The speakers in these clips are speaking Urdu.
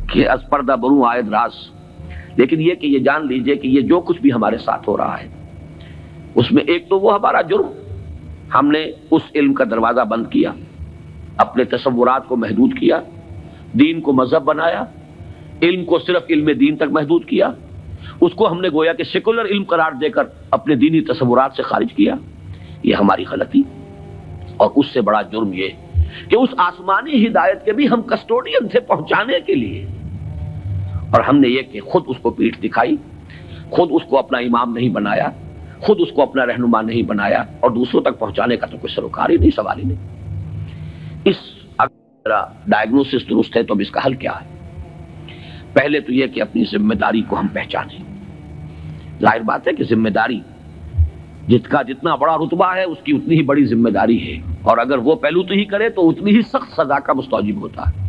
کہ از پردہ بروں آید راز، لیکن یہ کہ یہ جان لیجئے کہ یہ جو کچھ بھی ہمارے ساتھ ہو رہا ہے اس میں ایک تو وہ ہمارا جرم، ہم نے اس علم کا دروازہ بند کیا، اپنے تصورات کو محدود کیا، دین کو مذہب بنایا، علم کو صرف علم دین تک محدود کیا، اس کو ہم نے گویا کہ سیکولر علم قرار دے کر اپنے دینی تصورات سے خارج کیا۔ یہ ہماری غلطی، اور اس سے بڑا جرم یہ کہ اس آسمانی ہدایت کے بھی ہم کسٹوڈین تھے پہنچانے کے لیے، اور ہم نے یہ کہ خود اس کو پیٹھ دکھائی، خود اس کو اپنا امام نہیں بنایا، خود اس کو اپنا رہنما نہیں بنایا، اور دوسروں تک پہنچانے کا تو کوئی سروکار ہی نہیں، سوال ہی نہیں۔ اس اگر ڈائگنوسس درست ہے تو اب اس کا حل کیا ہے؟ پہلے تو یہ کہ اپنی ذمہ داری کو ہم پہچانیں۔ ظاہر بات ہے کہ ذمہ داری جتنا بڑا رتبہ ہے اس کی اتنی ہی بڑی ذمہ داری ہے، اور اگر وہ پہلو تو ہی کرے تو اتنی ہی سخت سزا کا مستوجب ہوتا ہے۔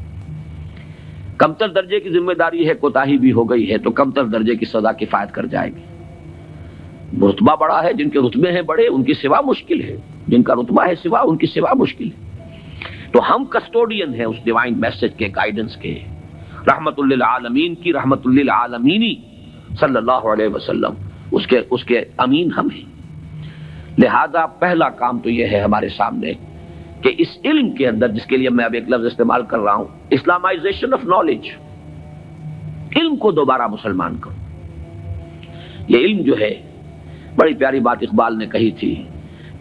کمتر درجے کی ذمہ داری ہے، کوتاہی بھی ہو گئی ہے تو کمتر درجے کی سزا کفایت کر جائے گی۔ رتبہ بڑا ہے، جن کے رتبے ہیں بڑے ان کی سوا مشکل ہے، جن کا رتبہ ہے سوا ان کی سوا مشکل ہے۔ تو ہم کسٹوڈین ہیں اس ڈیوائن میسج کے، گائیڈنس کے، رحمت للعالمین کی رحمت للعالمینی صلی اللہ علیہ وسلم، اس کے امین ہم ہیں۔ لہذا پہلا کام تو یہ ہے ہمارے سامنے کہ اس علم کے اندر، جس کے لیے میں اب ایک لفظ استعمال کر رہا ہوں، اسلامائزیشن آف نالج، علم کو دوبارہ مسلمان کرو۔ یہ علم جو ہے، بڑی پیاری بات اقبال نے کہی تھی،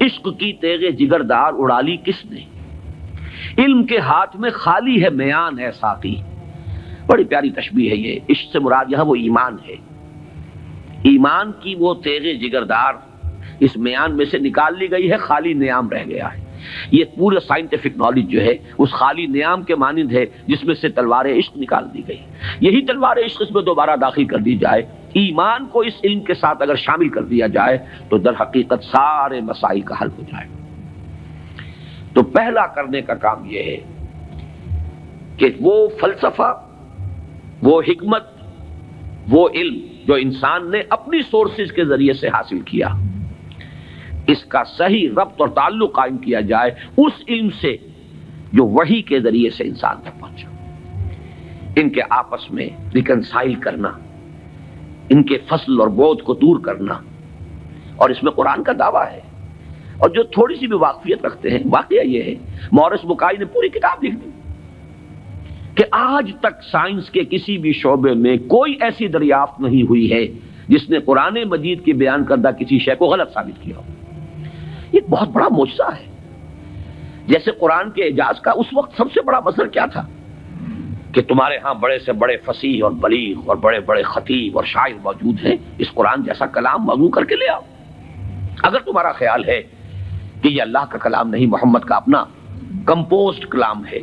عشق کی تیغ جگردار اڑا لی کس نے، علم کے ہاتھ میں خالی ہے میان ہے ساقی۔ بڑی پیاری تشبیہ ہے یہ۔ عشق سے مراد یہاں وہ ایمان ہے، ایمان کی وہ تیغ جگردار اس میان میں سے نکال لی گئی ہے، خالی نیام رہ گیا ہے۔ یہ پورا سائنٹیفک نالج جو ہے اس خالی نیام کے مانند ہے جس میں سے تلوار عشق نکال دی گئی۔ یہی تلوار عشق اس میں دوبارہ داخل کر دی جائے، ایمان کو اس علم کے ساتھ اگر شامل کر دیا جائے تو در حقیقت سارے مسائل کا حل ہو جائے۔ تو پہلا کرنے کا کام یہ ہے کہ وہ فلسفہ، وہ حکمت، وہ علم جو انسان نے اپنی سورسز کے ذریعے سے حاصل کیا، اس کا صحیح ربط اور تعلق قائم کیا جائے اس علم سے جو وحی کے ذریعے سے انسان تک پہنچا۔ ان کے آپس میں ریکنسائل کرنا، ان کے فصل اور بود کو دور کرنا، اور اس میں قرآن کا دعویٰ ہے۔ اور جو تھوڑی سی بھی واقفیت رکھتے ہیں، واقعہ یہ ہے مورس بکائی نے پوری کتاب لکھ دی کہ آج تک سائنس کے کسی بھی شعبے میں کوئی ایسی دریافت نہیں ہوئی ہے جس نے قرآن مجید کی بیان کردہ کسی شے کو غلط ثابت کیا ہو۔ یہ بہت بڑا معجزہ ہے۔ جیسے قرآن کے اعجاز کا اس وقت سب سے بڑا مظہر کیا تھا کہ تمہارے ہاں بڑے سے بڑے فصیح اور بلیغ اور بڑے بڑے خطیب اور شاعر موجود ہیں، اس قرآن جیسا کلام مغلوب کر کے لے آؤ۔ اگر تمہارا خیال ہے کہ یہ اللہ کا کلام نہیں، محمد کا اپنا کمپوزڈ کلام ہے،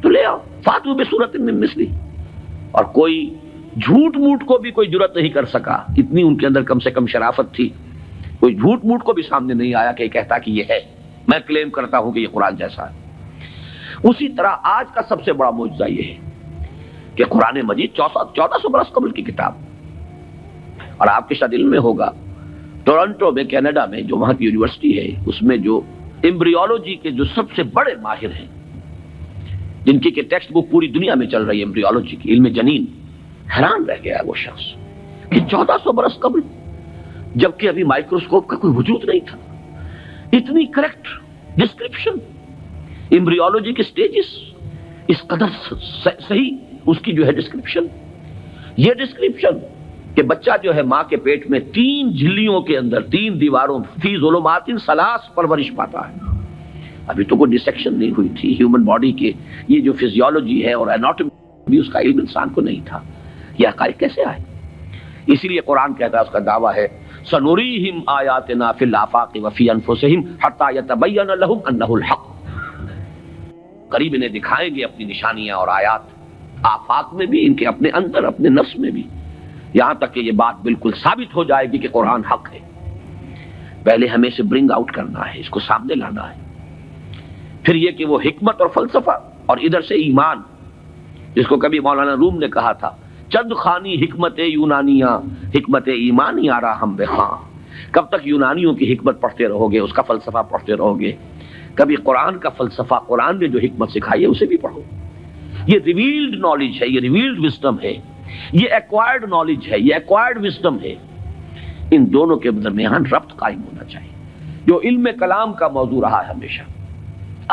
تو لے آؤ، فاتو بسورۃ من مثلہ۔ اور کوئی جھوٹ موٹ کو بھی کوئی جرأت نہیں کر سکا، اتنی ان کے اندر کم سے کم شرافت تھی، کوئی جھوٹ موٹ کو بھی سامنے نہیں آیا کہ کہتا کہ یہ ہے، میں کلیم کرتا ہوں کہ یہ قرآن جیسا ہے۔ اسی طرح آج کا سب سے بڑا معجزہ یہ ہے کہ قرآن مجید 1400 برس قبل کی کتاب، اور آپ کے شاید علم میں ہوگا ٹورنٹو میں، کینیڈا میں، جو وہاں کی یونیورسٹی ہے، اس میں جو ایمبریولوجی کے جو سب سے بڑے ماہر ہیں، جن کی کہ ٹیکسٹ بک پوری دنیا میں چل رہی ہے ایمبریولوجی کی، علم جنین، حیران رہ گیا ہے وہ شخص کہ 1400 برس قبل، جبکہ ابھی مائکروسکوپ کا کوئی وجود نہیں تھا، اتنی کریکٹ ڈسکرپشن ایمبریولوجی کے سٹیجز، اس قدر صحیح اس کی جو ہے ڈسکرپشن، یہ ڈسکرپشن کہ بچہ جو ہے ماں کے پیٹ میں 3 جھلیوں کے اندر 3 دیواروں فی ظلمات ثلاث پرورش پاتا ہے۔ ابھی تو کوئی ڈسیکشن نہیں ہوئی تھی ہیومن باڈی کے، یہ جو فزیولوجی ہے اور اناٹومی بھی اس کا علم انسان کو نہیں تھا۔ یہ حقائق کیسے آئے؟ اسی لیے قرآن کہتا ہے، اس کا دعویٰ ہے سنوریہم آیاتنا فی الآفاق وفی انفسہم حتی یتبین لہم انہ الحق۔ قریب انہیں دکھائیں گے اپنی نشانیاں اور آیات، آفاق میں بھی، ان کے اپنے اندر، اپنے نفس میں بھی، یہاں تک کہ یہ بات بالکل ثابت ہو جائے گی کہ قرآن حق ہے۔ پہلے ہمیں اسے برنگ آؤٹ کرنا ہے، اس کو سامنے لانا ہے۔ پھر یہ کہ وہ حکمت اور فلسفہ، اور ادھر سے ایمان، جس کو کبھی مولانا روم نے کہا تھا چند خانی حکمت یونانیاں، حکمت ایمانی آرا ہم بخاں۔ کب تک یونانیوں کی حکمت پڑھتے رہو گے، اس کا فلسفہ پڑھتے رہو گے؟ کبھی قرآن کا فلسفہ، قرآن نے جو حکمت سکھائی ہے اسے بھی پڑھو۔ یہ ریویلڈ نالج ہے، یہ ریویلڈ وزڈم ہے، یہ ایکوائرڈ نالج ہے، یہ ایکوائرڈ وزڈم ہے. ان دونوں کے درمیان ربط قائم ہونا چاہیے، جو علم کلام کا موضوع رہا ہے ہمیشہ.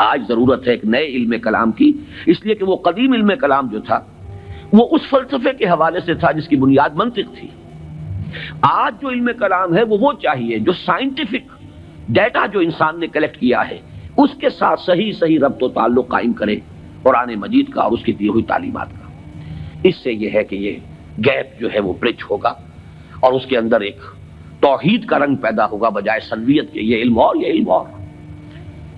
آج ضرورت ہے ایک نئے علم کلام کی، اس لیے کہ وہ قدیم علم کلام جو تھا وہ اس فلسفے کے حوالے سے تھا جس کی بنیاد منطق تھی. آج جو علم کلام ہے وہ چاہیے جو سائنٹیفک ڈیٹا جو انسان نے کلیکٹ کیا ہے اس کے ساتھ صحیح ربط و تعلق قائم کرے قرآن مجید کا اور اس کی دی ہوئی تعلیمات کا. اس سے یہ ہے کہ یہ گیپ جو ہے وہ برج ہوگا اور اس کے اندر ایک توحید کا رنگ پیدا ہوگا بجائے سنویت کے. یہ علم اور یہ علم اور.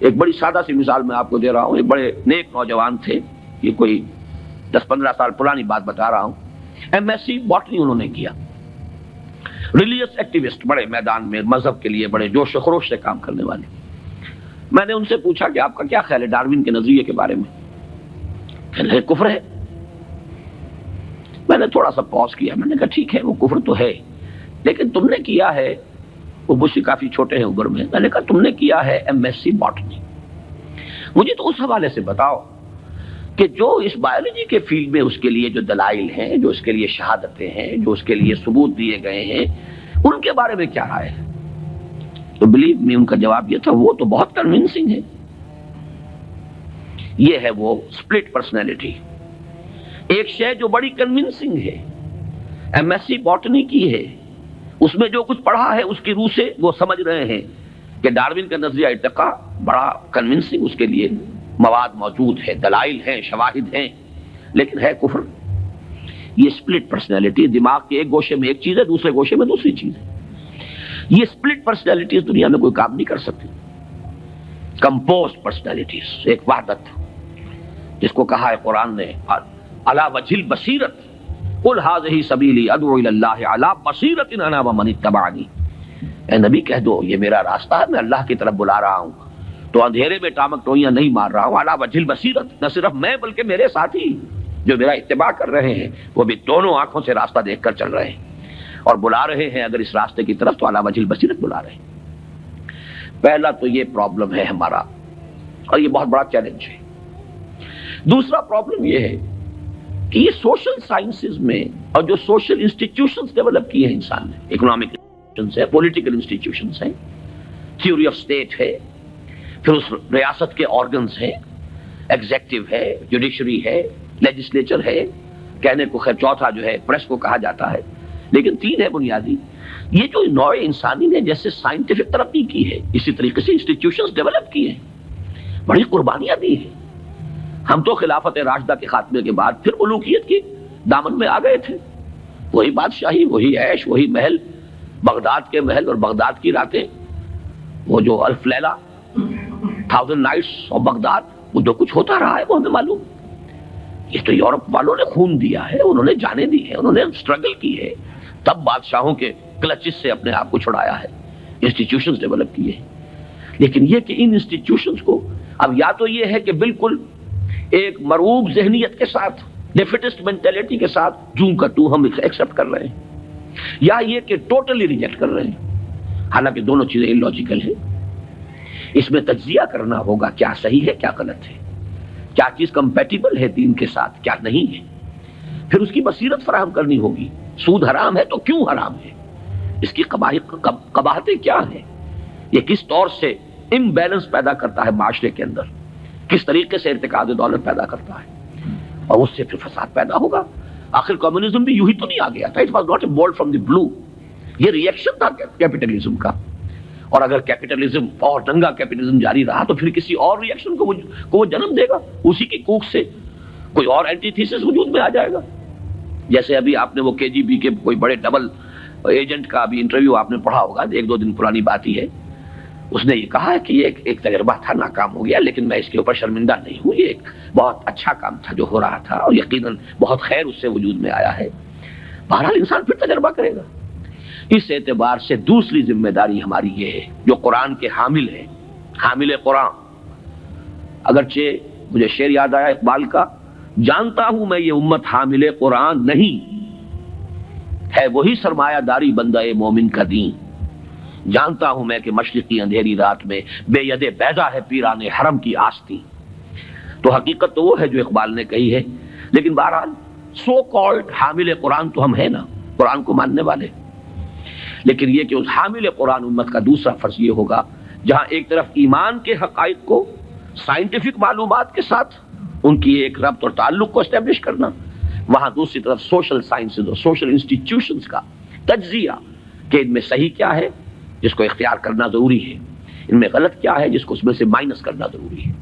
ایک بڑی سادہ سی مثال میں آپ کو دے رہا ہوں. ایک بڑے نیک نوجوان تھے، یہ کوئی 10-15 سال پرانی بات بتا رہا ہوں. MSc باٹنی انہوں نے کیا. ریلیجس ایکٹیوسٹ، بڑے میدان میں مذہب کے لیے بڑے جوش و خروش سے کام کرنے والے. میں نے ان سے پوچھا کہ آپ کا کیا خیال ہے ڈاروین کے نظریے کے بارے میں؟ کہنے لگے کفر ہے. میں نے تھوڑا سا پاز کیا، میں نے کہا ٹھیک ہے وہ کفر تو ہے، لیکن تم نے کیا ہے، وہ مجھ سے کافی چھوٹے ہیں عمر میں نے کہا تم نے کیا ہے MSc باٹنی. مجھے تو اس حوالے سے بتاؤ کہ جو اس بایولوجی کے فیلڈ میں اس کے لیے جو دلائل ہیں، جو اس کے لیے شہادتیں ہیں، جو اس کے لیے ثبوت دیے گئے ہیں، ان کے بارے میں کیا رائے ہے؟ تو بلیو می ان کا جواب یہ تھا وہ تو بہت کنونسنگ ہے. یہ ہے وہ سپلٹ پرسنالٹی. ایک شے جو بڑی کنونسنگ ہے، MSc باٹنی کی ہے، اس میں جو کچھ پڑھا ہے اس کی روح سے وہ سمجھ رہے ہیں کہ ڈاروین کا نظریہ ارتقاء بڑا کنونسنگ، اس کے لیے مواد موجود ہے، دلائل ہیں، شواہد ہیں، لیکن ہے کفر. یہ سپلٹ پرسنالٹی، دماغ کے ایک گوشے میں ایک چیز ہے، دوسرے گوشے میں دوسری چیز ہے. یہ سپلٹ پرسنالٹیز دنیا میں کوئی کام نہیں کر سکتی. کمپوزڈ پرسنالٹیز، ایک وحدت جس کو کہا ہے قرآن نے علی وجہ البصیرت قل ھذہ سبیلی ادعو الی اللہ علی بصیرۃ انا ومن اتبعنی. اے نبی کہہ دو یہ میرا راستہ ہے، میں اللہ کی طرف بلا رہا ہوں، تو اندھیرے میں ٹامک ٹوئیاں نہیں مار رہا ہوں. علی وجہ البصیرت، نہ صرف میں بلکہ میرے ساتھی جو میرا اتباع کر رہے ہیں وہ بھی دونوں آنکھوں سے راستہ دیکھ کر چل رہے ہیں اور بلا رہے ہیں اگر اس راستے کی طرف تو علی وجہ البصیرت بلا رہے ہیں. پہلا تو یہ پرابلم ہے ہمارا اور یہ بہت بڑا چیلنج ہے. دوسرا پرابلم یہ ہے کہ یہ سوشل سائنسز میں اور جو سوشل انسٹیٹیوشنز ڈیولپ کیے ہیں انسان نے، اکنامک انسٹیٹیوشنز ہے، پولیٹیکل انسٹیٹیوشنز ہیں، تھیوری آف اسٹیٹ ہے، پھر اس ریاست کے آرگنز ہیں، ایگزیکٹو ہے، جوڈیشری ہے، لیجسلیچر ہے، کہنے کو خیر چوتھا جو ہے پریس کو کہا جاتا ہے، لیکن تین ہے بنیادی. یہ جو نوع انسانی نے جیسے سائنٹیفک ترقی کی ہے اسی طریقے سے انسٹیٹیوشنز ڈیولپ کیے ہیں، بڑی قربانیاں دی ہیں. ہم تو خلافت راشدہ کے خاتمے کے بعد پھر ملوکیت کی دامن میں آ گئے تھے. وہی بادشاہی، وہی عیش، وہی محل، بغداد کے محل اور بغداد کی راتیں، وہ جو الف لیلہ، 1000 نائٹس آف بغداد، وہ جو کچھ ہوتا رہا ہے وہ ہمیں معلوم. یہ تو یورپ والوں نے خون دیا ہے، انہوں نے جانیں دی ہے، انہوں نے اسٹرگل کی ہے، تب بادشاہوں کے کلچز سے اپنے آپ کو چھڑایا ہے، انسٹیٹیوشنز ڈیولپ کیے ہیں. لیکن یہ کہ ان انسٹیٹیوشنز کو اب یا تو یہ ہے کہ بالکل ایک مرعوب ذہنیت کے ساتھ، ڈیفیٹسٹ مینٹیلٹی کے ساتھ جوں کا تو ہم ایکسپٹ کر رہے ہیں، یا یہ کہ ٹوٹلی ریجیکٹ کر رہے ہیں. حالانکہ دونوں چیزیں illogical ہیں. اس میں تجزیہ کرنا ہوگا کیا صحیح ہے کیا غلط ہے، کیا چیز کمپیٹیبل ہے دین کے ساتھ کیا نہیں ہے. پھر اس کی بصیرت فراہم کرنی ہوگی. سود حرام ہے تو کیوں حرام ہے، اس کی قباحتیں کیا ہیں، یہ کس طور سے امبیلنس پیدا کرتا ہے معاشرے کے اندر، کس طریقے سے ارتکاز دولت پیدا کرتا ہے، اور اس سے پھر فساد پیدا ہوگا. آخر کمیونزم بھی یوں ہی تو نہیں آ گیا تھا. It was not a bolt from the blue. یہ ریئیکشن تھا کیپٹلزم کا، اور اگر کیپٹلزم اور دنگا کیپٹلزم جاری رہا تو پھر کسی اور ریئیکشن کو وہ جنم دے گا. اسی کی کوکھ سے کوئی اور اینٹی تھیسس وجود میں آ جائے گا. جیسے ابھی آپ نے وہ KGB کے کوئی بڑے ڈبل ایجنٹ کا ابھی انٹرویو آپ نے پڑھا ہوگا، 1-2 دن پرانی بات ہی ہے. اس نے یہ کہا ہے کہ یہ ایک تجربہ تھا، ناکام ہو گیا، لیکن میں اس کے اوپر شرمندہ نہیں ہوں. یہ ایک بہت اچھا کام تھا جو ہو رہا تھا اور یقیناً بہت خیر اس سے وجود میں آیا ہے. بہرحال انسان پھر تجربہ کرے گا. اس اعتبار سے دوسری ذمہ داری ہماری یہ ہے جو قرآن کے حامل ہیں، حامل قرآن. اگرچہ مجھے شعر یاد آیا اقبال کا، جانتا ہوں میں یہ امت حامل قرآن نہیں ہے، وہی سرمایہ داری بندہ مومن کا دین. جانتا ہوں میں کہ مشرقی اندھیری رات میں بے ید بیضا ہے پیران حرم کی آستی. تو حقیقت تو وہ ہے جو اقبال نے کہی ہے لیکن بہرحال سو کالڈ حامل قرآن تو ہم ہیں نا، قرآن کو ماننے والے. لیکن یہ کہ اس حامل قرآن امت کا دوسرا فرض یہ ہوگا، جہاں ایک طرف ایمان کے حقائق کو سائنٹیفک معلومات کے ساتھ ان کی ایک ربط اور تعلق کو اسٹیبلش کرنا، وہاں دوسری طرف سوشل سائنسز اور سوشل انسٹیٹیوشنز کا تجزیہ کہ ان میں صحیح کیا ہے جس کو اختیار کرنا ضروری ہے، ان میں غلط کیا ہے جس کو اس میں سے مائنس کرنا ضروری ہے.